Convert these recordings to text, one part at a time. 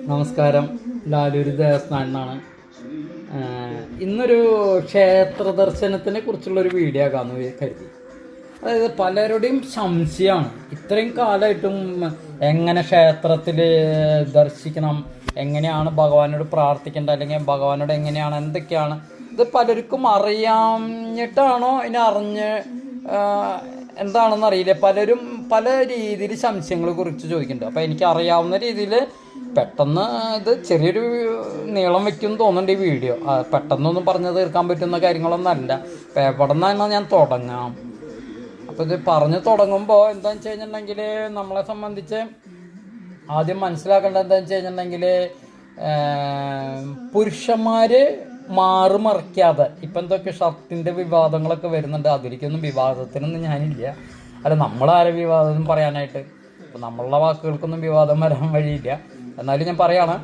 നമസ്കാരം. ലാലൂര് ദേവസ്ഥാനാണ്. ഇന്നൊരു ക്ഷേത്ര ദർശനത്തിനെ കുറിച്ചുള്ളൊരു വീഡിയോ ആകാമെന്ന് കരുതി. അതായത് പലരുടെയും സംശയമാണ്, ഇത്രയും കാലമായിട്ടും എങ്ങനെ ക്ഷേത്രത്തിൽ ദർശിക്കണം, എങ്ങനെയാണ് ഭഗവാനോട് പ്രാർത്ഥിക്കേണ്ടത്, അല്ലെങ്കിൽ ഭഗവാനോട് എങ്ങനെയാണ്, എന്തൊക്കെയാണ് ഇത് പലർക്കും അറിയാഞ്ഞിട്ടാണോ ഇനി അറിഞ്ഞ് എന്താണെന്ന് അറിയില്ല. പലരും പല രീതിയിൽ സംശയങ്ങളെ കുറിച്ച് ചോദിക്കുന്നുണ്ട്. അപ്പോൾ എനിക്ക് അറിയാവുന്ന രീതിയിൽ പെട്ടെന്ന് ഇത് ചെറിയൊരു നീളം വയ്ക്കും തോന്നുന്നുണ്ട് ഈ വീഡിയോ. പെട്ടെന്നൊന്നും പറഞ്ഞു തീർക്കാൻ പറ്റുന്ന കാര്യങ്ങളൊന്നും അല്ല. അപ്പോൾ എവിടെ നിന്നാണ് ഞാൻ തുടങ്ങാം? അപ്പോൾ ഇത് പറഞ്ഞു തുടങ്ങുമ്പോൾ എന്താണെന്ന് വെച്ച് കഴിഞ്ഞിട്ടുണ്ടെങ്കിൽ, നമ്മളെ സംബന്ധിച്ച് ആദ്യം മനസ്സിലാക്കേണ്ടത് എന്താണെന്ന് വെച്ച് കഴിഞ്ഞിട്ടുണ്ടെങ്കിൽ, പുരുഷന്മാർ മറയ്ക്കാതെ ഇപ്പം എന്തൊക്കെ ഷർട്ടിൻ്റെ വിവാദങ്ങളൊക്കെ വരുന്നുണ്ട്. അതിലേക്കൊന്നും വിവാദത്തിനൊന്നും ഞാനില്ല. അല്ല, നമ്മളാരെ വിവാദം പറയാനായിട്ട്? അപ്പം നമ്മളുടെ വാക്കുകൾക്കൊന്നും വിവാദം വരാൻ വഴിയില്ല. എന്നാലും ഞാൻ പറയാണ്,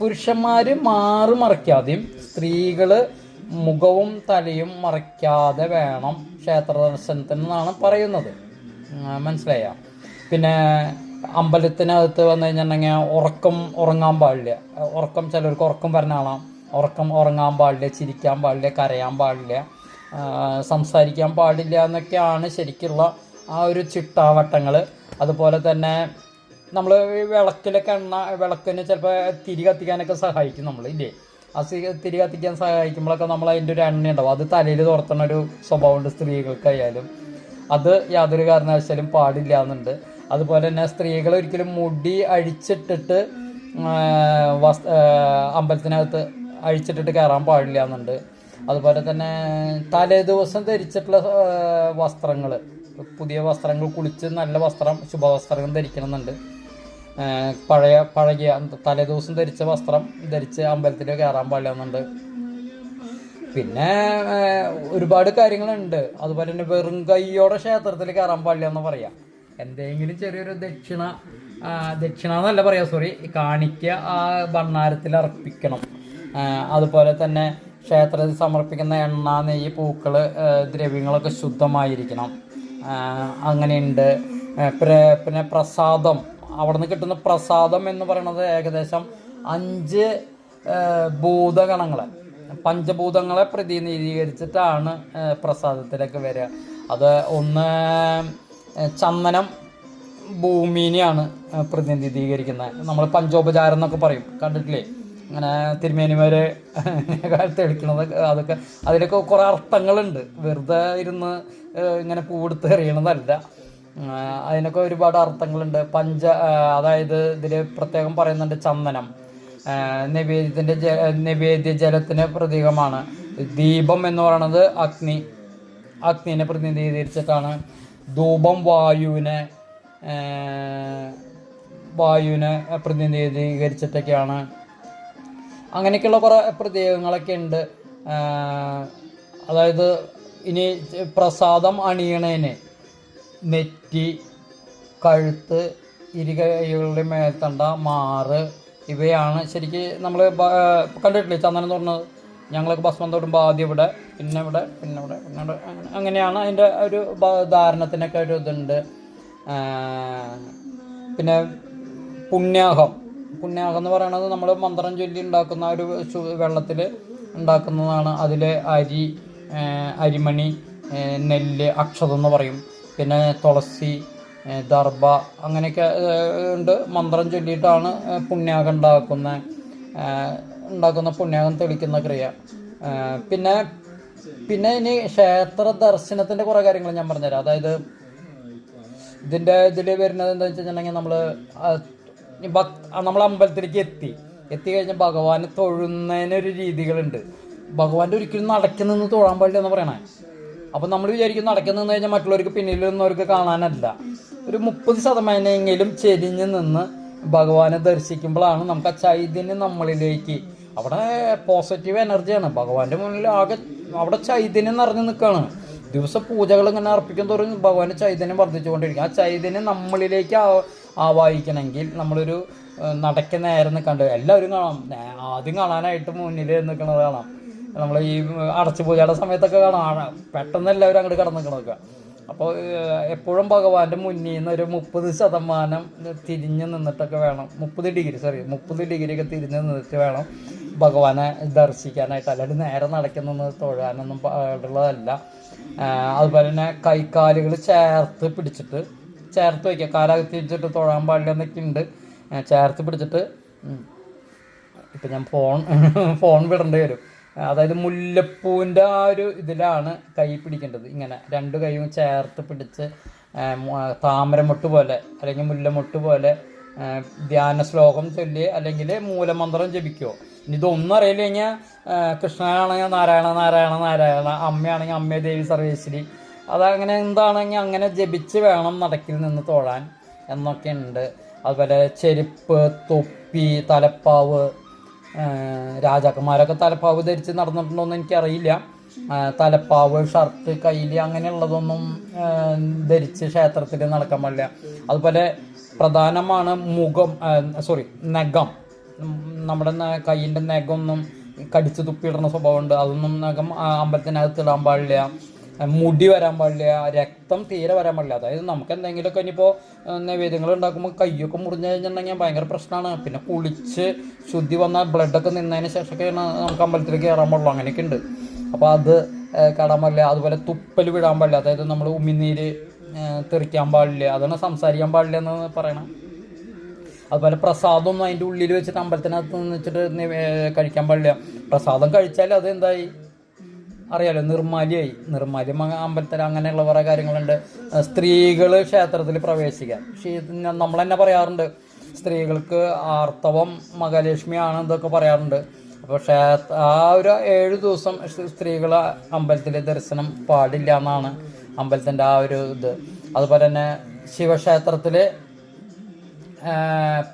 പുരുഷന്മാർ മറയ്ക്കാതെയും സ്ത്രീകൾ മുഖവും തലയും മറയ്ക്കാതെ വേണം ക്ഷേത്ര ദർശനത്തിനെന്നാണ് പറയുന്നത്. മനസ്സിലായ? പിന്നെ അമ്പലത്തിനകത്ത് വന്നു കഴിഞ്ഞിട്ടുണ്ടെങ്കിൽ ഉറങ്ങാൻ പാടില്ല. ചിലർക്ക് ഉറക്കം വരുന്ന ആളാം. ഉറങ്ങാൻ പാടില്ല, ചിരിക്കാൻ പാടില്ല, കരയാൻ പാടില്ല, സംസാരിക്കാൻ പാടില്ല എന്നൊക്കെയാണ് ശരിക്കുള്ള ആ ഒരു ചിട്ടാവട്ടങ്ങൾ. അതുപോലെ തന്നെ നമ്മൾ വിളക്കിന് ചിലപ്പോൾ തിരി കത്തിക്കാനൊക്കെ സഹായിക്കും നമ്മൾ, ഇല്ലേ? ആ തിരി കത്തിക്കാൻ സഹായിക്കുമ്പോഴൊക്കെ നമ്മൾ അതിൻ്റെ ഒരു എണ്ണ ഉണ്ടാവും, അത് തലയിൽ തുറത്തുന്ന ഒരു സ്വഭാവമുണ്ട് സ്ത്രീകൾക്കായാലും. അത് യാതൊരു കാരണവശാലും പാടില്ല എന്നുണ്ട്. അതുപോലെ തന്നെ സ്ത്രീകൾ ഒരിക്കലും മുടി അഴിച്ചിട്ടിട്ട് അമ്പലത്തിനകത്ത് അഴിച്ചിട്ടിട്ട് കയറാൻ പാടില്ല എന്നുണ്ട്. അതുപോലെ തന്നെ തലേ ദിവസം ധരിച്ചിട്ടുള്ള വസ്ത്രങ്ങൾ, പുതിയ വസ്ത്രങ്ങൾ, കുളിച്ച് നല്ല വസ്ത്രം, ശുഭവസ്ത്രങ്ങൾ ധരിക്കണമെന്നുണ്ട്. പഴകിയ തലേ ദിവസം ധരിച്ച വസ്ത്രം ധരിച്ച് അമ്പലത്തിൽ കയറാൻ പാടില്ല എന്നുണ്ട്. പിന്നെ ഒരുപാട് കാര്യങ്ങളുണ്ട്. അതുപോലെ തന്നെ വെറും കൈയോടെ ക്ഷേത്രത്തിൽ കയറാൻ പാടില്ല എന്ന് പറയാം. എന്തെങ്കിലും ചെറിയൊരു ദക്ഷിണ എന്നല്ല പറയാം, കാണിക്ക ആ ഭണ്ണാരത്തിൽ അർപ്പിക്കണം. അതുപോലെ തന്നെ ക്ഷേത്രത്തിൽ സമർപ്പിക്കുന്ന എണ്ണ, നെയ്യ്, പൂക്കൾ, ദ്രവ്യങ്ങളൊക്കെ ശുദ്ധമായിരിക്കണം. അങ്ങനെയുണ്ട്. പിന്നെ പ്രസാദം, അവിടെ നിന്ന് കിട്ടുന്ന പ്രസാദം എന്ന് പറയുന്നത് ഏകദേശം 5 ഭൂതഗണങ്ങളെ, പഞ്ചഭൂതങ്ങളെ പ്രതിനിധീകരിച്ചിട്ടാണ് പ്രസാദത്തിലൊക്കെ വരിക. അത് ഒന്ന് ചന്ദനം ഭൂമിനെയാണ് പ്രതിനിധീകരിക്കുന്നത്. നമ്മൾ പഞ്ചോപചാരം എന്നൊക്കെ പറയും, കണ്ടിട്ടില്ലേ? അങ്ങനെ തിരുമേനിമാർ തെളിക്കണത്, അതൊക്കെ അതിലൊക്കെ കുറേ അർത്ഥങ്ങളുണ്ട്. വെറുതെ ഇരുന്ന് ഇങ്ങനെ പൂവെടുത്ത് എറിയണതല്ല, അതിനൊക്കെ ഒരുപാട് അർത്ഥങ്ങളുണ്ട്. അതായത് ഇതിൽ പ്രത്യേകം പറയുന്നുണ്ട്, ചന്ദനം നിവേദ്യ ജലത്തിന് പ്രതീകമാണ്. ദീപം എന്ന് പറയുന്നത് അഗ്നിനെ പ്രതിനിധീകരിച്ചിട്ടാണ്. ധൂപം വായുവിനെ പ്രതിനിധീകരിച്ചിട്ടൊക്കെയാണ്. അങ്ങനെയൊക്കെയുള്ള കുറേ പ്രതീകങ്ങളൊക്കെ ഉണ്ട്. അതായത് ഇനി പ്രസാദം അണിയണേന് നെറ്റി, കഴുത്ത്, ഇരുകൈകളുടെ മേൽത്തണ്ട, മാറ്, ഇവയാണ് ശരിക്ക് നമ്മൾ കണ്ടിട്ടില്ലേ ചന്ദനം എന്ന് പറഞ്ഞത്. ഞങ്ങളൊക്കെ ഭസ്മം തൊടുമ്പോൾ ആദ്യം ഇവിടെ, പിന്നെ ഇവിടെ, പിന്നെ ഇവിടെ, പിന്നെ ഇവിടെ, അങ്ങനെയാണ് അതിൻ്റെ ഒരു ധാരണത്തിനൊക്കെ ഒരു ഇതുണ്ട്. പിന്നെ പുണ്യാഹം എന്ന് പറയുന്നത് നമ്മൾ മന്ത്രം ചൊല്ലി ഉണ്ടാക്കുന്ന ഒരു വെള്ളത്തിൽ ഉണ്ടാക്കുന്നതാണ്. അതിൽ അരിമണി, നെല്ല്, അക്ഷതം എന്ന് പറയും. പിന്നെ തുളസി, ദർഭ, അങ്ങനെയൊക്കെ ഉണ്ട്. മന്ത്രം ചൊല്ലിയിട്ടാണ് പുണ്യാഹം ഉണ്ടാക്കുന്ന പുണ്യാഹം തെളിക്കുന്ന ക്രിയ. പിന്നെ ഇനി ക്ഷേത്ര ദർശനത്തിൻ്റെ കുറേ കാര്യങ്ങൾ ഞാൻ പറഞ്ഞുതരാം. അതായത് ഇതിൽ വരുന്നത് എന്താണെന്ന് വെച്ച് കഴിഞ്ഞിട്ടുണ്ടെങ്കിൽ, നമ്മൾ അമ്പലത്തിലേക്ക് എത്തിക്കഴിഞ്ഞാൽ ഭഗവാനെ തൊഴുന്നതിനൊരു രീതികളുണ്ട്. ഭഗവാന്റെ ഒരിക്കലും നടക്കി നിന്ന് തൊഴാൻ പാടില്ല എന്ന് പറയണേ. അപ്പം നമ്മൾ വിചാരിക്കും നടക്കി നിന്ന് കഴിഞ്ഞാൽ മറ്റുള്ളവർക്ക് പിന്നിൽ നിന്നവർക്ക് കാണാനല്ല. ഒരു 30% ചെരിഞ്ഞ് നിന്ന് ഭഗവാനെ ദർശിക്കുമ്പോഴാണ് നമുക്ക് ആ ചൈതന്യം നമ്മളിലേക്ക്, അവിടെ പോസിറ്റീവ് എനർജിയാണ്. ഭഗവാന്റെ മുന്നിൽ ആകെ അവിടെ ചൈതന്യം നിറഞ്ഞു നിൽക്കുകയാണ്. ദിവസം പൂജകൾ ഇങ്ങനെ അർപ്പിക്കും തോറും ഭഗവാന്റെ ചൈതന്യം വർദ്ധിച്ചുകൊണ്ടിരിക്കും. ആ ചൈതന്യം നമ്മളിലേക്ക് ആവാഹിക്കണമെങ്കിൽ നമ്മളൊരു നടക്ക് നേരെ നിൽക്കാണ്ട് എല്ലാവരും കാണാം. ആദ്യം കാണാനായിട്ട് മുന്നിൽ നിൽക്കുന്നത് കാണാം. നമ്മൾ ഈ അടച്ചു പൂജയുടെ സമയത്തൊക്കെ കാണാം, പെട്ടെന്ന് എല്ലാവരും അങ്ങോട്ട് കടന്നു നിൽക്കണമൊക്കെ. അപ്പോൾ എപ്പോഴും ഭഗവാന്റെ മുന്നിൽ നിന്ന് ഒരു 30% തിരിഞ്ഞ് നിന്നിട്ടൊക്കെ വേണം, 30 ഡിഗ്രിയൊക്കെ തിരിഞ്ഞ് നിന്നിട്ട് വേണം ഭഗവാനെ ദർശിക്കാനായിട്ട്. അല്ലാണ്ട് നേരെ നടക്കുന്നത് തൊഴാനൊന്നും പാടുള്ളതല്ല. അതുപോലെ തന്നെ കൈക്കാലുകൾ ചേർത്ത് വയ്ക്കുക, കാലകത്തി വെച്ചിട്ട് തൊഴാൻ പാടില്ല എന്നൊക്കെ ഉണ്ട്. ചേർത്ത് പിടിച്ചിട്ട് ഇപ്പം ഞാൻ ഫോൺ വിടേണ്ടി വരും. അതായത് മുല്ലപ്പൂവിൻ്റെ ആ ഒരു ഇതിലാണ് കൈ പിടിക്കേണ്ടത്. ഇങ്ങനെ 2 കൈയും ചേർത്ത് പിടിച്ച് താമരമൊട്ട് പോലെ അല്ലെങ്കിൽ മുല്ലമൊട്ട് പോലെ ധ്യാന ശ്ലോകം ചൊല്ലി അല്ലെങ്കിൽ മൂലമന്ത്രം ജപിക്കുമോ. ഇനി ഇതൊന്നും അറിയില്ല കഴിഞ്ഞാൽ കൃഷ്ണനാണെങ്കിൽ നാരായണ നാരായണ നാരായണ, അമ്മയാണെങ്കിൽ അമ്മേ ദേവി സർവേശ്വരി, അതങ്ങനെ എന്താണെങ്കിൽ അങ്ങനെ ജപിച്ച് വേണം നടക്കിൽ നിന്ന് തൊഴാൻ എന്നൊക്കെ ഉണ്ട്. അതുപോലെ ചെരുപ്പ്, തൊപ്പി, തലപ്പാവ്, രാജാക്കന്മാരൊക്കെ തലപ്പാവ് ധരിച്ച് നടന്നിട്ടുണ്ടോയെന്ന് എനിക്കറിയില്ല. തലപ്പാവ്, ഷർട്ട്, കയ്യിൽ അങ്ങനെയുള്ളതൊന്നും ധരിച്ച് ക്ഷേത്രത്തിൽ നടക്കാൻ പാടില്ല. അതുപോലെ പ്രധാനമാണ് നഖം. നമ്മുടെ കയ്യിൻ്റെ നഖമൊന്നും കടിച്ച് തുപ്പിയിടുന്ന സ്വഭാവമുണ്ട്, അതൊന്നും നഖം അമ്പലത്തിനകത്ത് ഇടാൻ പാടില്ല. മുടി വരാൻ പാടില്ല, രക്തം തീരെ വരാൻ പാടില്ല. അതായത് നമുക്ക് എന്തെങ്കിലുമൊക്കെ ഇനിയിപ്പോൾ നൈവേദ്യങ്ങൾ ഉണ്ടാക്കുമ്പോൾ കയ്യൊക്കെ മുറിഞ്ഞു കഴിഞ്ഞിട്ടുണ്ടെങ്കിൽ ഭയങ്കര പ്രശ്നമാണ്. പിന്നെ കുളിച്ച് ശുദ്ധി വന്നാൽ ബ്ലഡൊക്കെ നിന്നതിന് ശേഷമൊക്കെയാണ് നമുക്ക് അമ്പലത്തിൽ കയറാൻ പാടുള്ളൂ. അങ്ങനെയൊക്കെ ഉണ്ട്. അപ്പോൾ അത് കടാൻ പാടില്ല. അതുപോലെ തുപ്പൽ വിടാൻ പാടില്ല, അതായത് നമ്മൾ ഉമിനീര് തെറിക്കാൻ പാടില്ല, അതാണ് സംസാരിക്കാൻ പാടില്ല എന്ന് പറയണം. അതുപോലെ പ്രസാദമൊന്നും അതിൻ്റെ ഉള്ളിൽ വെച്ചിട്ട് അമ്പലത്തിനകത്ത് വെച്ചിട്ട് കഴിക്കാൻ പാടില്ല. പ്രസാദം കഴിച്ചാൽ അത് എന്തായി അറിയാലോ, നിർമ്മാല്യം അമ്പലത്തിൽ. അങ്ങനെയുള്ള കുറേ കാര്യങ്ങളുണ്ട്. സ്ത്രീകൾ ക്ഷേത്രത്തിൽ പ്രവേശിക്കാൻ, പക്ഷേ നമ്മൾ തന്നെ പറയാറുണ്ട് സ്ത്രീകൾക്ക് ആർത്തവം മഹാലക്ഷ്മിയാണ് ഇതൊക്കെ പറയാറുണ്ട്. അപ്പോൾ ആ ഒരു 7 ദിവസം സ്ത്രീകൾ അമ്പലത്തിൽ ദർശനം പാടില്ല എന്നാണ് അമ്പലത്തിൻ്റെ ആ ഒരു ഇത്. അതുപോലെ തന്നെ ശിവക്ഷേത്രത്തിൽ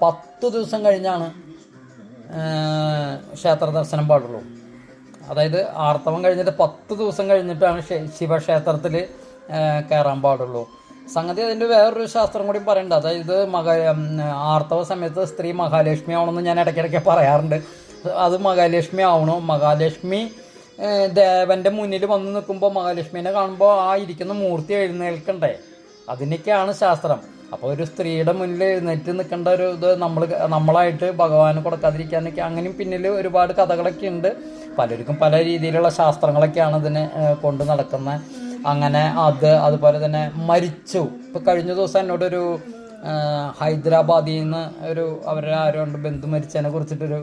10 ദിവസം കഴിഞ്ഞാണ് ക്ഷേത്ര ദർശനം പാടുള്ളൂ. അതായത് ആർത്തവം കഴിഞ്ഞിട്ട് 10 ദിവസം കഴിഞ്ഞിട്ടാണ് ശിവക്ഷേത്രത്തിൽ കയറാൻ പാടുള്ളൂ. സംഗതി അതിൻ്റെ വേറൊരു ശാസ്ത്രം കൂടി പറയുന്നുണ്ട്. അതായത് ആർത്തവ സമയത്ത് സ്ത്രീ മഹാലക്ഷ്മി ആവണമെന്ന് ഞാൻ ഇടയ്ക്കിടയ്ക്ക് പറയാറുണ്ട്. അത് മഹാലക്ഷ്മി ആവണോ, മഹാലക്ഷ്മി ദേവൻ്റെ മുന്നിൽ വന്ന് നിൽക്കുമ്പോൾ മഹാലക്ഷ്മീനെ കാണുമ്പോൾ ആ ഇരിക്കുന്ന മൂർത്തി എഴുന്നേൽക്കണ്ടേ, അതിനൊക്കെയാണ് ശാസ്ത്രം. അപ്പോൾ ഒരു സ്ത്രീയുടെ മുന്നിൽ എഴുന്നേറ്റ് നിൽക്കേണ്ട ഒരു ഇത് നമ്മളായിട്ട് ഭഗവാന് കൊടുക്കാതിരിക്കാനൊക്കെ അങ്ങനെയും പിന്നിൽ ഒരുപാട് കഥകളൊക്കെ ഉണ്ട്. പലർക്കും പല രീതിയിലുള്ള ശാസ്ത്രങ്ങളൊക്കെയാണ് ഇതിന് കൊണ്ട് നടക്കുന്നത്. അങ്ങനെ അതുപോലെ തന്നെ മരിച്ചു. ഇപ്പോൾ കഴിഞ്ഞ ദിവസം എന്നോടൊരു ഹൈദരാബാദിൽ നിന്ന് അവരുടെ ആരോണ്ട് ബന്ധു മരിച്ചതിനെ കുറിച്ചിട്ടൊരു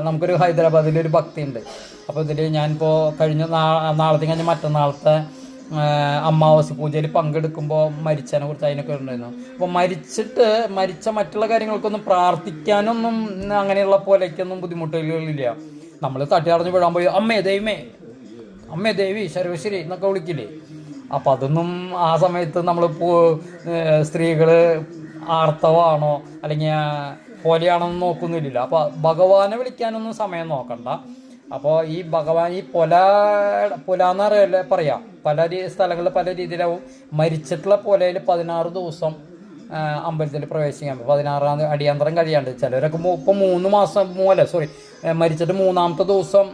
നമുക്കൊരു ഹൈദരാബാദിലൊരു ഭക്തിയുണ്ട്. അപ്പോൾ ഇതിൽ ഞാനിപ്പോൾ നാളത്തെ കഴിഞ്ഞ് മറ്റന്നാളത്തെ അമാവാസി പൂജയിൽ പങ്കെടുക്കുമ്പോൾ മരിച്ചതിനെ കുറിച്ച് അതിനൊക്കെ ഉണ്ടായിരുന്നു. അപ്പോൾ മരിച്ച മറ്റുള്ള കാര്യങ്ങൾക്കൊന്നും പ്രാർത്ഥിക്കാനൊന്നും അങ്ങനെയുള്ള പോലേക്കൊന്നും ബുദ്ധിമുട്ടുകളില്ല. നമ്മൾ തട്ടിയറിഞ്ഞ് വിടാൻ പോയി അമ്മേ ദേവി സർവശ്ശേരി എന്നൊക്കെ വിളിക്കില്ലേ. അപ്പം അതൊന്നും ആ സമയത്ത് നമ്മൾ സ്ത്രീകൾ ആർത്തവമാണോ അല്ലെങ്കിൽ പോലെയാണോ എന്ന് നോക്കുന്നില്ല. അപ്പോൾ ഭഗവാനെ വിളിക്കാനൊന്നും സമയം നോക്കണ്ട. അപ്പോൾ ഈ ഭഗവാൻ ഈ പൊലാന്ന് പറയാം, പല സ്ഥലങ്ങളിൽ പല രീതിയിലാവും. മരിച്ചിട്ടുള്ള പൊലയിൽ 16 ദിവസം അമ്പലത്തിൽ പ്രവേശിക്കാൻ, 16-ാം അടിയന്തരം കഴിയാണ്ട്. ചിലരൊക്കെ ഇപ്പോൾ 3 മാസം മരിച്ചിട്ട് 3-ാമത്തെ ദിവസം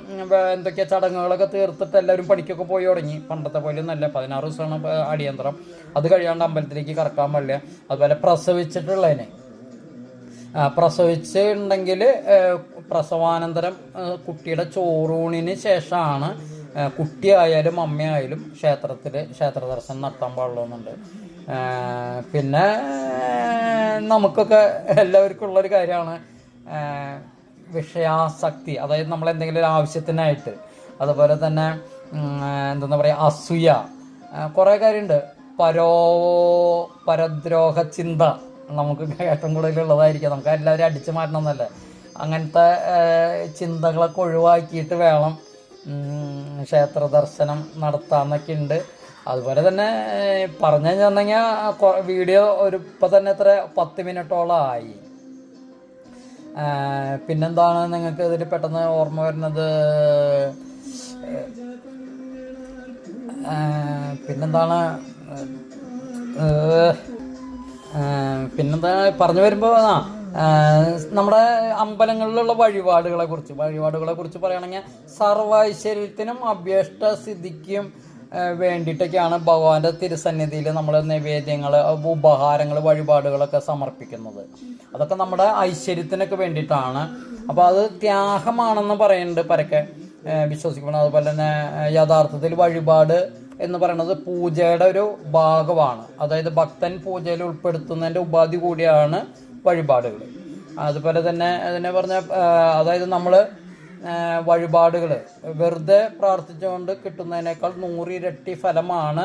എന്തൊക്കെയാ ചടങ്ങുകളൊക്കെ തീർത്തിട്ട് എല്ലാവരും പണിക്കൊക്കെ പോയി തുടങ്ങി. പണ്ടത്തെ പോലെ ഒന്നല്ല, 16 ദിവസമാണ് അടിയന്തരം. അത് കഴിയാണ്ട് അമ്പലത്തിലേക്ക് കറക്കാൻ പാടില്ല. അതുപോലെ പ്രസവിച്ചിട്ടുണ്ടെങ്കിൽ പ്രസവാനന്തരം കുട്ടിയുടെ ചോറൂണിന് ശേഷമാണ് കുട്ടിയായാലും അമ്മയായാലും ക്ഷേത്ര ദർശനം നടത്താൻ പാടുള്ളൂന്നുണ്ട്. പിന്നെ നമുക്കൊക്കെ എല്ലാവർക്കും ഉള്ളൊരു കാര്യമാണ് വിഷയാസക്തി. അതായത് നമ്മളെന്തെങ്കിലും ഒരു ആവശ്യത്തിനായിട്ട്, അതുപോലെ തന്നെ എന്താ പറയുക, അസൂയ, കുറേ കാര്യമുണ്ട്. പരദ്രോഹ ചിന്ത നമുക്ക് ഏറ്റവും കൂടുതലുള്ളതായിരിക്കും. നമുക്ക് എല്ലാവരും അടിച്ചു മാറ്റണമെന്നല്ല. അങ്ങനത്തെ ചിന്തകളൊക്കെ ഒഴിവാക്കിയിട്ട് വേണം ക്ഷേത്ര ദർശനം നടത്താമെന്നൊക്കെ ഉണ്ട്. അതുപോലെ തന്നെ പറഞ്ഞു കഴിഞ്ഞിട്ടുണ്ടെങ്കിൽ വീഡിയോ ഇപ്പം തന്നെ 10 മിനിറ്റോളം ആയി. പിന്നെന്താണ് നിങ്ങൾക്ക് ഇതിൽ പെട്ടെന്ന് ഓർമ്മ വരുന്നത്? പിന്നെന്താ പറഞ്ഞു വരുമ്പോൾ നമ്മുടെ അമ്പലങ്ങളിലുള്ള വഴിപാടുകളെ കുറിച്ച് പറയുകയാണെങ്കിൽ സർവൈശ്വര്യത്തിനും അഭ്യഷ്ട സിദ്ധിക്കും വേണ്ടിയിട്ടൊക്കെയാണ് ഭഗവാന്റെ തിരുസന്നിധിയിൽ നമ്മൾ നിവേദ്യങ്ങൾ, ഉപഹാരങ്ങൾ, വഴിപാടുകളൊക്കെ സമർപ്പിക്കുന്നത്. അതൊക്കെ നമ്മുടെ ഐശ്വര്യത്തിനൊക്കെ വേണ്ടിയിട്ടാണ്. അപ്പോൾ അത് ത്യാഗമാണെന്ന് പറയുന്നുണ്ട് പരക്കെ വിശ്വസിക്കണം. അതുപോലെ തന്നെ യഥാർത്ഥത്തിൽ വഴിപാട് എന്ന് പറയുന്നത് പൂജയുടെ ഒരു ഭാഗമാണ്. അതായത് ഭക്തൻ പൂജയിൽ ഉൾപ്പെടുത്തുന്നതിൻ്റെ ഉപാധി കൂടിയാണ് വഴിപാടുകൾ. അതുപോലെ തന്നെ അതിനെ പറഞ്ഞ അതായത് നമ്മൾ വഴിപാടുകൾ വെറുതെ പ്രാർത്ഥിച്ചുകൊണ്ട് കിട്ടുന്നതിനേക്കാൾ 100 ഇരട്ടി ഫലമാണ്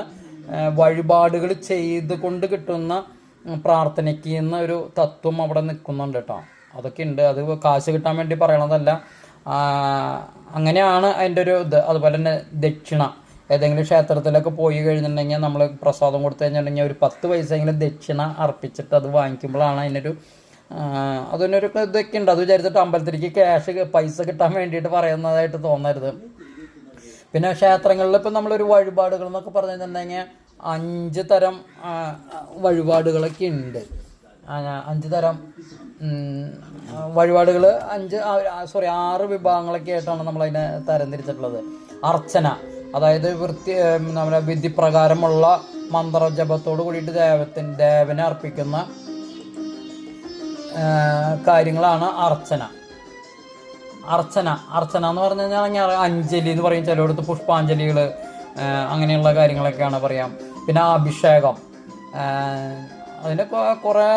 വഴിപാടുകൾ ചെയ്തുകൊണ്ട് കിട്ടുന്ന പ്രാർത്ഥനയ്ക്ക് എന്നൊരു തത്വം അവിടെ നിൽക്കുന്നുണ്ട് കേട്ടോ. അതൊക്കെ ഉണ്ട്. അത് കാശ് കിട്ടാൻ വേണ്ടി പറയണതല്ല, അങ്ങനെയാണ് അതിൻ്റെ ഒരു ഇത്. അതുപോലെ തന്നെ ദക്ഷിണ, ഏതെങ്കിലും ക്ഷേത്രത്തിലൊക്കെ പോയി കഴിഞ്ഞിട്ടുണ്ടെങ്കിൽ നമ്മൾ പ്രസാദം കൊടുത്തു കഴിഞ്ഞിട്ടുണ്ടെങ്കിൽ ഒരു 10 പൈസയെങ്കിലും ദക്ഷിണ അർപ്പിച്ചിട്ട് അത് വാങ്ങിക്കുമ്പോഴാണ് അതിനൊരു അതിനൊരു ഇതൊക്കെ ഉണ്ട്. അത് വിചാരിച്ചിട്ട് അമ്പലത്തിലേക്ക് പൈസ കിട്ടാൻ വേണ്ടിയിട്ട് പറയുന്നതായിട്ട് തോന്നരുത്. പിന്നെ ക്ഷേത്രങ്ങളിൽ ഇപ്പം നമ്മളൊരു വഴിപാടുകൾ എന്നൊക്കെ പറഞ്ഞിട്ടുണ്ടെങ്കിൽ 5 തരം വഴിപാടുകളൊക്കെ ഉണ്ട്. 5 തരം വഴിപാടുകൾ 6 വിഭാഗങ്ങളൊക്കെ ആയിട്ടാണ് നമ്മളതിനെ തരംതിരിച്ചിട്ടുള്ളത്. അർച്ചന, അതായത് നമ്മുടെ വിധിപ്രകാരമുള്ള മന്ത്രജപത്തോട് കൂടിയിട്ട് ദേവനെ അർപ്പിക്കുന്ന കാര്യങ്ങളാണ് അർച്ചന. അർച്ചന എന്ന് പറഞ്ഞു കഴിഞ്ഞാൽ അഞ്ജലി എന്ന് പറയും, ചിലയിടത്ത് പുഷ്പാഞ്ജലികൾ, അങ്ങനെയുള്ള കാര്യങ്ങളൊക്കെയാണ് പറയാം. പിന്നെ അഭിഷേകം, അതിൻ്റെ കുറേ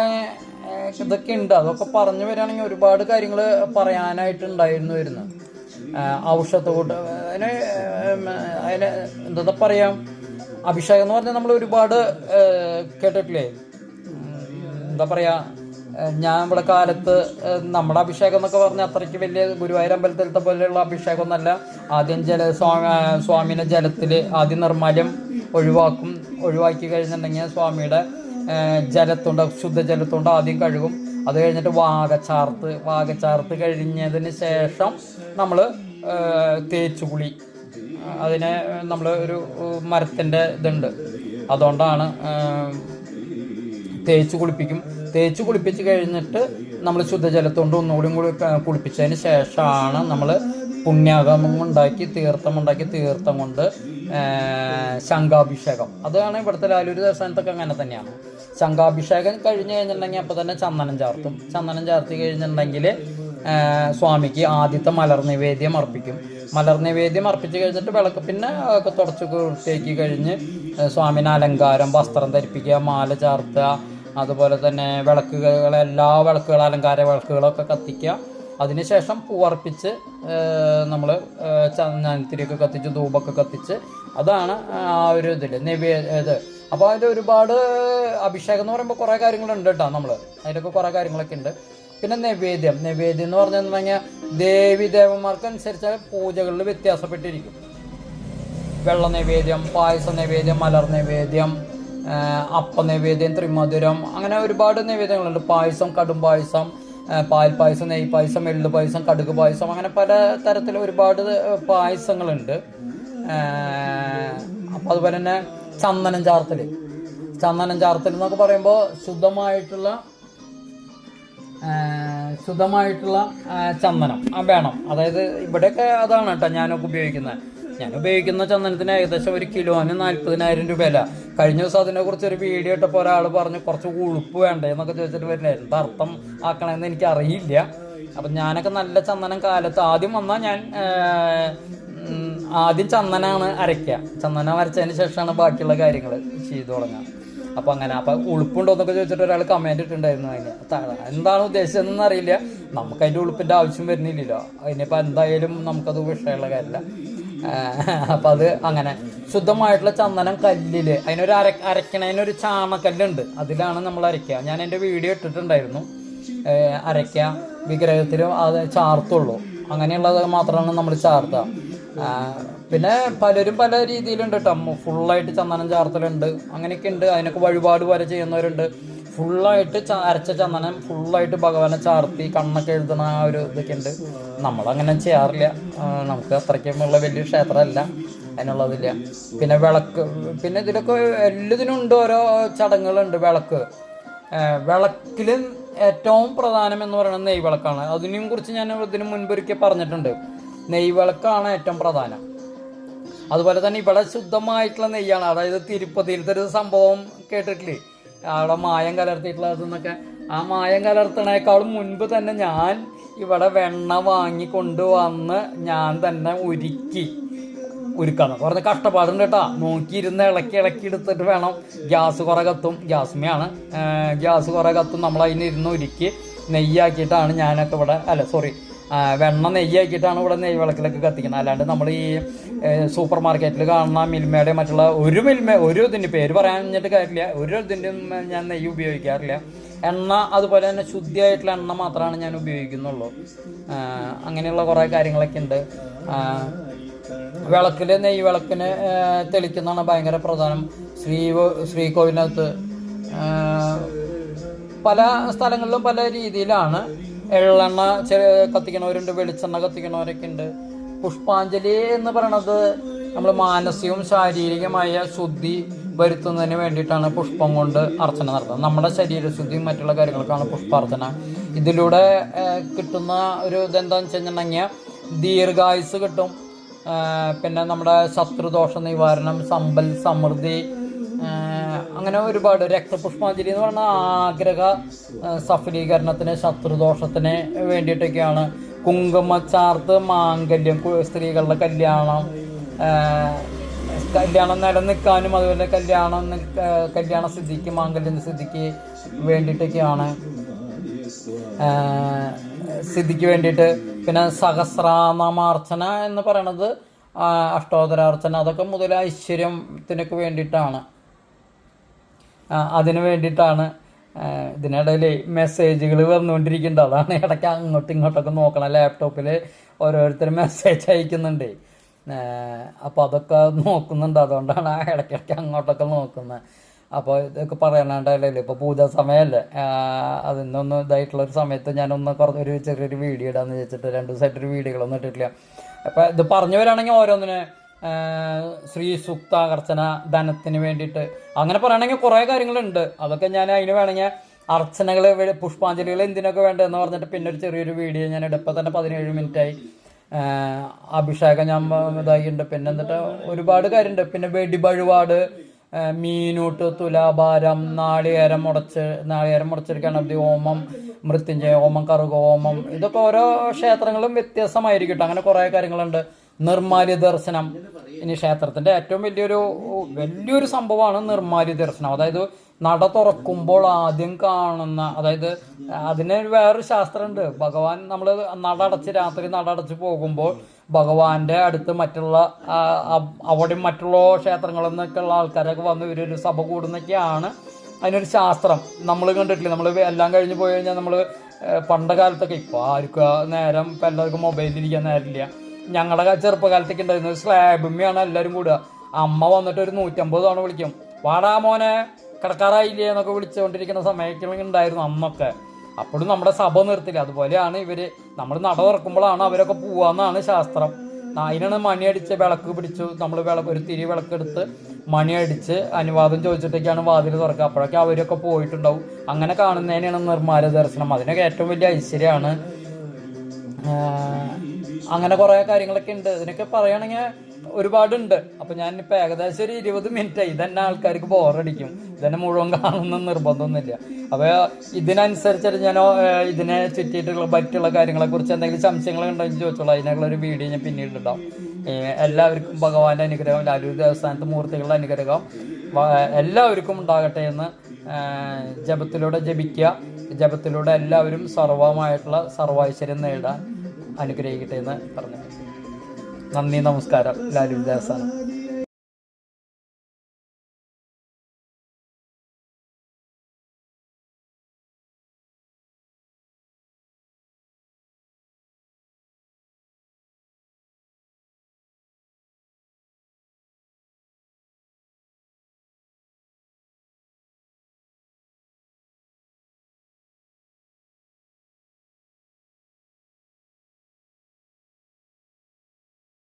ഇതൊക്കെ ഉണ്ട്. അതൊക്കെ പറഞ്ഞു വരികയാണെങ്കിൽ ഒരുപാട് കാര്യങ്ങൾ പറയാനായിട്ടുണ്ടായിരുന്നു വരുന്നത്. ഔഷധക്കൂട്ട്, അതിന് എന്താ പറയാം, അഭിഷേകം എന്ന് പറഞ്ഞാൽ നമ്മൾ ഒരുപാട് കേട്ടിട്ടില്ലേ. എന്താ പറയുക, ഞാൻ ഇവിടെ കാലത്ത് നമ്മുടെ അഭിഷേകം എന്നൊക്കെ പറഞ്ഞാൽ അത്രയ്ക്ക് വലിയ ഗുരുവായൂർ അമ്പലത്തിലത്തെ പോലെയുള്ള അഭിഷേകം ഒന്നല്ല. ആദ്യം സ്വാമിനെ ജലത്തിൽ ആദ്യം നിർമ്മാല്യം ഒഴിവാക്കി കഴിഞ്ഞിട്ടുണ്ടെങ്കിൽ സ്വാമിയുടെ ശുദ്ധജലത്തുകൊണ്ട് ആദ്യം കഴുകും. അത് കഴിഞ്ഞിട്ട് വാഗച്ചാർത്ത് കഴിഞ്ഞതിന് ശേഷം നമ്മൾ തേച്ചുകുളി, അതിനെ നമ്മൾ ഒരു മരത്തിൻ്റെ ഇതുണ്ട്, അതുകൊണ്ടാണ് തേച്ച് കുളിപ്പിച്ച് കഴിഞ്ഞിട്ട് നമ്മൾ ശുദ്ധജലത്തുകൊണ്ട് ഒന്നുകൂടി കുളിപ്പിച്ചതിന് ശേഷമാണ് നമ്മൾ പുണ്യാഗമം ഉണ്ടാക്കി തീർത്ഥം കൊണ്ട് ശംഖാഭിഷേകം. അതാണ് ഇവിടുത്തെ ലാലൂർ ദേവസ്ഥാനത്തൊക്കെ അങ്ങനെ തന്നെയാണ്. ശംഖാഭിഷേകം കഴിഞ്ഞ് കഴിഞ്ഞിട്ടുണ്ടെങ്കിൽ അപ്പോൾ തന്നെ ചന്ദനം ചാർത്തി കഴിഞ്ഞിട്ടുണ്ടെങ്കിൽ സ്വാമിക്ക് ആദ്യത്തെ മലർ നിവേദ്യം അർപ്പിക്കും. മലർ നിവേദ്യം അർപ്പിച്ച് കഴിഞ്ഞിട്ട് വിളക്ക് പിന്നെ ഒക്കെ തുടച്ച് വൃത്തിയാക്കി കഴിഞ്ഞ് സ്വാമിന് അലങ്കാരം, വസ്ത്രം ധരിപ്പിക്കുക, മാല ചാർത്തുക, അതുപോലെ തന്നെ എല്ലാ വിളക്കുകളും അലങ്കാര വിളക്കുകളൊക്കെ കത്തിക്കുക. അതിനുശേഷം പൂവർപ്പിച്ച് നമ്മൾ ചന്ദനത്തിരിയൊക്കെ കത്തിച്ച് ധൂപൊക്കെ കത്തിച്ച്, അതാണ് ആ ഒരു ഇത്. അപ്പോൾ അതിൻ്റെ ഒരുപാട് അഭിഷേകം എന്ന് പറയുമ്പോൾ കുറേ കാര്യങ്ങളുണ്ട് കേട്ടോ. അതിലൊക്കെ കുറേ കാര്യങ്ങളൊക്കെ ഉണ്ട്. പിന്നെ നിവേദ്യം എന്ന് പറഞ്ഞിട്ടുണ്ടെങ്കിൽ ദേവന്മാർക്കനുസരിച്ച് പൂജകളിൽ വ്യത്യാസപ്പെട്ടിരിക്കും. വെള്ള നിവേദ്യം, പായസ നിവേദ്യം, മലർ നിവേദ്യം, അപ്പ നിവേദ്യം, ത്രിമധുരം, അങ്ങനെ ഒരുപാട് നിവേദ്യങ്ങളുണ്ട്. പായസം, കടും പായസം, പാൽ പായസം, നെയ് പായസം, എള്ളു പായസം, കടുക് പായസം, അങ്ങനെ പല തരത്തിൽ ഒരുപാട് പായസങ്ങളുണ്ട്. അപ്പം അതുപോലെ തന്നെ ചന്ദനം ചാർത്തൽ എന്നൊക്കെ പറയുമ്പോൾ ശുദ്ധമായിട്ടുള്ള ചന്ദനം വേണം. അതായത് ഇവിടെയൊക്കെ അതാണ് കേട്ടോ ഞാൻ ഉപയോഗിക്കുന്ന ചന്ദനത്തിന് ഏകദേശം 1 കിലോന് 40,000 രൂപ വില. കഴിഞ്ഞ ദിവസം അതിനെക്കുറിച്ച് ഒരു വീഡിയോ ഇട്ടപ്പോൾ ഒരാൾ പറഞ്ഞു കുറച്ച് ഉളുപ്പ് വേണ്ടേ എന്നൊക്കെ ചോദിച്ചിട്ട് വരുന്നത്. എന്താ അർത്ഥം ആക്കണമെന്ന് എനിക്ക് അറിയില്ല. അപ്പം ഞാനൊക്കെ നല്ല ചന്ദനം കാലത്ത് ആദ്യം വന്നാൽ ഞാൻ ആദ്യം ചന്ദനമാണ് അരയ്ക്കുക. ചന്ദനം അരച്ചതിന് ശേഷമാണ് ബാക്കിയുള്ള കാര്യങ്ങൾ ചെയ്തു തുടങ്ങുക. അപ്പം അങ്ങനെ ഉളുപ്പുണ്ടോ എന്നൊക്കെ ചോദിച്ചിട്ട് ഒരാൾ കമൻറ്റ് ഇട്ടുണ്ടായിരുന്നു. എന്താണ് ഉദ്ദേശിച്ചതെന്ന് അറിയില്ല. നമുക്ക് അതിൻ്റെ ഉളുപ്പിൻ്റെ ആവശ്യം വരുന്നില്ലല്ലോ. അതിനിപ്പോൾ എന്തായാലും നമുക്കത് വിഷയമുള്ള കാര്യമില്ല. അപ്പം അത് അങ്ങനെ ശുദ്ധമായിട്ടുള്ള ചന്ദനം കല്ലിൽ അരയ്ക്കണതിനൊരു ചാണകല്ലുണ്ട്, അതിലാണ് നമ്മൾ അരയ്ക്കുക. ഞാൻ എൻ്റെ വീഡിയോ ഇട്ടിട്ടുണ്ടായിരുന്നു. അരയ്ക്കുക, വിഗ്രഹത്തിലും അത് ചാർത്തുള്ളൂ, അങ്ങനെയുള്ളത് മാത്രമാണ് നമ്മൾ ചാർത്തുക. പിന്നെ പലരും പല രീതിയിലുണ്ട് കേട്ടോ. ഫുള്ളായിട്ട് ചന്ദനം ചാർത്തലുണ്ട്, അങ്ങനെയൊക്കെ ഉണ്ട്. അതിനൊക്കെ വഴിപാട് പോലെ ചെയ്യുന്നവരുണ്ട്. ഫുള്ളായിട്ട് അരച്ച ചന്ദനം ഫുള്ളായിട്ട് ഭഗവാനെ ചാർത്തി കണ്ണൊക്കെ എഴുതണ ആ ഒരു ഇതൊക്കെ ഉണ്ട്. നമ്മളങ്ങനെ ചെയ്യാറില്ല. നമുക്ക് അത്രയ്ക്കുമുള്ള വലിയ ക്ഷേത്രമല്ല, അതിനുള്ളതില്ല. പിന്നെ വിളക്ക്, പിന്നെ ഇതിലൊക്കെ എല്ലാത്തിനും ഉണ്ട് ഓരോ ചടങ്ങുകളുണ്ട്. വിളക്കിൽ ഏറ്റവും പ്രധാനം എന്ന് പറയുന്നത് നെയ് വിളക്കാണ്. അതിനെയും കുറിച്ച് ഞാൻ ഇതിന് മുൻപൊരിക്കൽ പറഞ്ഞിട്ടുണ്ട്. നെയ് വിളക്കാണ് ഏറ്റവും പ്രധാനം. അതുപോലെ തന്നെ ഇവിടെ ശുദ്ധമായിട്ടുള്ള നെയ്യാണ്. അതായത് തിരുപ്പതിയിലത്തെ ഒരു സംഭവം കേട്ടിട്ടില്ലേ, അവിടെ മായം കലർത്തിയിട്ടുള്ളതെന്നൊക്കെ. ആ മായം കലർത്തണേക്കാളും മുൻപ് തന്നെ ഞാൻ ഇവിടെ വെണ്ണ വാങ്ങി കൊണ്ടുവന്ന് ഞാൻ തന്നെ ഉരുക്കാന്ന് കുറച്ച് കഷ്ടപ്പാടുണ്ട് കേട്ടോ. നോക്കിയിരുന്ന് ഇളക്കി എടുത്തിട്ട് വേണം. ഗ്യാസ് കുറെ കത്തും, ഗ്യാസ്മയാണ് ഗ്യാസ് കുറെ കത്തും. നമ്മൾ അതിനിരുന്ന് ഉരുക്കി നെയ്യാക്കിയിട്ടാണ് ഞാനൊക്കെ ഇവിടെ വെണ്ണ നെയ്യാക്കിയിട്ടാണ് ഇവിടെ നെയ്യ് വിളക്കിലൊക്കെ കത്തിക്കുന്നത്. അല്ലാണ്ട് നമ്മൾ ഈ സൂപ്പർ മാർക്കറ്റിൽ കാണുന്ന മിൽമയുടെ മറ്റുള്ള ഒരു ഇതിൻ്റെ പേര് പറയാഞ്ഞിട്ട് കാര്യമില്ല, ഒരു ഇതിൻ്റെയും ഞാൻ നെയ്യ് ഉപയോഗിക്കാറില്ല. എണ്ണ അതുപോലെ തന്നെ ശുദ്ധിയായിട്ടുള്ള എണ്ണ മാത്രമാണ് ഞാൻ ഉപയോഗിക്കുന്നുള്ളൂ. അങ്ങനെയുള്ള കുറേ കാര്യങ്ങളൊക്കെ ഉണ്ട്. നെയ്യ് വിളക്കിന് തെളിക്കുന്നതാണ് ഭയങ്കര പ്രധാനം. ശ്രീകോവിലിനകത്ത് പല സ്ഥലങ്ങളിലും പല രീതിയിലാണ്. എള്ളെണ്ണ കത്തിക്കണവരുണ്ട്, വെളിച്ചെണ്ണ കത്തിക്കണവരൊക്കെ ഉണ്ട്. പുഷ്പാഞ്ജലി എന്ന് പറയണത് നമ്മൾ മാനസികവും ശാരീരികമായ ശുദ്ധി വരുത്തുന്നതിന് വേണ്ടിയിട്ടാണ് പുഷ്പം കൊണ്ട് അർച്ചന നടത്തുന്നത്. നമ്മുടെ ശരീരശുദ്ധിയും മറ്റുള്ള കാര്യങ്ങൾക്കാണ് പുഷ്പാർച്ചന. ഇതിലൂടെ കിട്ടുന്ന ഒരു ഇതെന്താണെന്ന് വെച്ച് കഴിഞ്ഞിട്ടുണ്ടെങ്കിൽ ദീർഘായുസ് കിട്ടും. പിന്നെ നമ്മുടെ ശത്രുദോഷ നിവാരണം, സമ്പൽ സമൃദ്ധി, അങ്ങനെ ഒരുപാട്. രക്തപുഷ്പാഞ്ജലി എന്ന് പറഞ്ഞാൽ ആഗ്രഹ സഫലീകരണത്തിന്, ശത്രുദോഷത്തിന് വേണ്ടിയിട്ടൊക്കെയാണ്. കുങ്കുമച്ചാർത്ത് മാംഗല്യം, സ്ത്രീകളുടെ കല്യാണം നിലനിൽക്കാനും അതുപോലെ കല്യാണ സിദ്ധിക്ക്, മാംഗല്യ സിദ്ധിക്ക് വേണ്ടിയിട്ടൊക്കെയാണ്, സിദ്ധിക്ക് വേണ്ടിയിട്ട്. പിന്നെ സഹസ്രനാമാർച്ചന എന്ന് പറയണത്, അഷ്ടോത്തരാർച്ചന, അതൊക്കെ മുതൽ ഐശ്വര്യത്തിനൊക്കെ വേണ്ടിയിട്ടാണ്. അതിന് വേണ്ടിയിട്ടാണ്. ഇതിനിടയിൽ മെസ്സേജുകൾ വന്നുകൊണ്ടിരിക്കുന്നുണ്ട്. അതാണ് ഇടയ്ക്ക് അങ്ങോട്ടും ഇങ്ങോട്ടൊക്കെ നോക്കണം. ലാപ്ടോപ്പിൽ ഓരോരുത്തർ മെസ്സേജ് അയക്കുന്നുണ്ട്. അപ്പോൾ അതൊക്കെ നോക്കുന്നുണ്ട്. അതുകൊണ്ടാണ് ഇടയ്ക്കിടയ്ക്ക് അങ്ങോട്ടൊക്കെ നോക്കുന്നത്. അപ്പോൾ ഇതൊക്കെ പറയാനാണ്ടല്ലേ, ഇപ്പോൾ പൂജാ സമയമല്ലേ, അതിനൊന്നും ഇതായിട്ടുള്ളൊരു സമയത്ത് ഞാനൊന്ന് ഒരു ചെറിയൊരു വീഡിയോ ഇടാമെന്ന് വെച്ചിട്ട് 2 ദിവസമായിട്ടൊരു വീഡിയോകളൊന്നും ഇട്ടിട്ടില്ല. അപ്പോൾ ഇത് പറഞ്ഞു വരാണെങ്കിൽ ഓരോന്നിന് ശ്രീ സൂക്താർച്ചന, ധനത്തിന് വേണ്ടിയിട്ട് അങ്ങനെ പറയുകയാണെങ്കിൽ കുറേ കാര്യങ്ങളുണ്ട്. അതൊക്കെ ഞാൻ അതിന് വേണമെങ്കിൽ അർച്ചനകൾ, പുഷ്പാഞ്ജലികൾ എന്തിനൊക്കെ വേണ്ടതെന്ന് പറഞ്ഞിട്ട് പിന്നെ ഒരു ചെറിയൊരു വീഡിയോ ഞാൻ ഇടപ്പോൾ തന്നെ 17 മിനിറ്റായി. അഭിഷേകം ഞാൻ ഇതായിട്ടുണ്ട്. പിന്നെ എന്നിട്ട് ഒരുപാട് കാര്യമുണ്ട്. പിന്നെ വെടിവഴിപാട്, മീനൂട്ട്, തുലാഭാരം, നാളികേരം മുടച്ചെടുക്കാൻ അവധി, ഹോമം, മൃത്യുഞ്ജയ ഹോമം, കറുക ഹോമം, ഇതൊക്കെ ഓരോ ക്ഷേത്രങ്ങളും വ്യത്യാസമായിരിക്കും. അങ്ങനെ കുറേ കാര്യങ്ങളുണ്ട്. നിർമ്മാല്യ ദർശനം. ഇനി ക്ഷേത്രത്തിൻ്റെ ഏറ്റവും വലിയൊരു സംഭവമാണ് നിർമ്മാല്യ ദർശനം. അതായത് നട തുറക്കുമ്പോൾ ആദ്യം കാണുന്ന, അതായത് അതിന് വേറൊരു ശാസ്ത്രമുണ്ട്. ഭഗവാൻ നമ്മൾ രാത്രി നട അടച്ച് പോകുമ്പോൾ ഭഗവാന്റെ അടുത്ത് അവിടെ മറ്റുള്ള ക്ഷേത്രങ്ങളിൽ നിന്നൊക്കെ ഉള്ള ആൾക്കാരൊക്കെ വന്ന് ഇവരൊരു സഭ കൂടുന്നൊക്കെയാണ് അതിനൊരു ശാസ്ത്രം. നമ്മൾ കണ്ടിട്ടില്ല. നമ്മൾ എല്ലാം കഴിഞ്ഞ് പോയി കഴിഞ്ഞാൽ നമ്മൾ പണ്ട കാലത്തൊക്കെ, ഇപ്പോൾ ആർക്കും നേരം, ഇപ്പം എല്ലാവർക്കും മൊബൈലിലിരിക്കാൻ നേരമില്ല. ഞങ്ങളുടെ ചെറുപ്പകാലത്തൊക്കെ ഉണ്ടായിരുന്നു, സ്ലാബുമ്മയാണ് എല്ലാവരും കൂടുക. അമ്മ വന്നിട്ട് ഒരു 150 തവണ വിളിക്കും, വാടാ മോനെ കിടക്കാറായില്ലേ എന്നൊക്കെ വിളിച്ചുകൊണ്ടിരിക്കുന്ന സമയങ്ങളൊക്കെ ഉണ്ടായിരുന്നു അന്നൊക്കെ. അപ്പോഴും നമ്മുടെ സഭ നിർത്തില്ല. അതുപോലെയാണ് നമ്മൾ നട തുറക്കുമ്പോഴാണ് അവരൊക്കെ പോവാന്നാണ് ശാസ്ത്രം. അതിനാണ് മണിയടിച്ച് വിളക്ക് പിടിച്ചു, നമ്മൾ ഒരു തിരി വിളക്കെടുത്ത് മണിയടിച്ച് അനുവാദം ചോദിച്ചിട്ടൊക്കെയാണ് വാതിൽ തുറക്കുക. അപ്പോഴൊക്കെ അവരൊക്കെ പോയിട്ടുണ്ടാവും. അങ്ങനെ കാണുന്നതിനാണ് നിർമ്മാല്യ ദർശനം. അതിനൊക്കെ ഏറ്റവും വലിയ ഐശ്വര്യമാണ്. അങ്ങനെ കുറേ കാര്യങ്ങളൊക്കെ ഉണ്ട്. ഇതിനൊക്കെ പറയുകയാണെങ്കിൽ ഒരുപാടുണ്ട്. അപ്പം ഞാനിപ്പോൾ ഏകദേശം ഒരു 20 മിനിറ്റായി. ഇതന്നെ ആൾക്കാർക്ക് ബോറടിക്കും. ഇതന്നെ മുഴുവൻ കാണുന്ന നിർബന്ധമൊന്നുമില്ല. അപ്പോൾ ഇതിനനുസരിച്ചിട്ട് ഞാൻ ഇതിനെ ചുറ്റിയിട്ടുള്ള മറ്റുള്ള കാര്യങ്ങളെക്കുറിച്ച് എന്തെങ്കിലും സംശയങ്ങൾ ഉണ്ടെങ്കിൽ ചോദിച്ചോളൂ. അതിനുള്ളൊരു വീഡിയോ ഞാൻ പിന്നീട് ഇടാം. എല്ലാവർക്കും ഭഗവാന്റെ അനുഗ്രഹം, ലാലൂർ ദേവസ്ഥാനത്ത് മൂർത്തികളുടെ അനുഗ്രഹം എല്ലാവർക്കും ഉണ്ടാകട്ടെ എന്ന് ജപത്തിലൂടെ ജപിക്കുക. ജപത്തിലൂടെ എല്ലാവരും സർവമായിട്ടുള്ള സർവൈശ്വര്യം നേടാൻ അനുഗ്രഹിക്കട്ടെ എന്ന് പറഞ്ഞു. നന്ദി, നമസ്കാരം. ലാലൂർ ദേവസ്ഥാനം.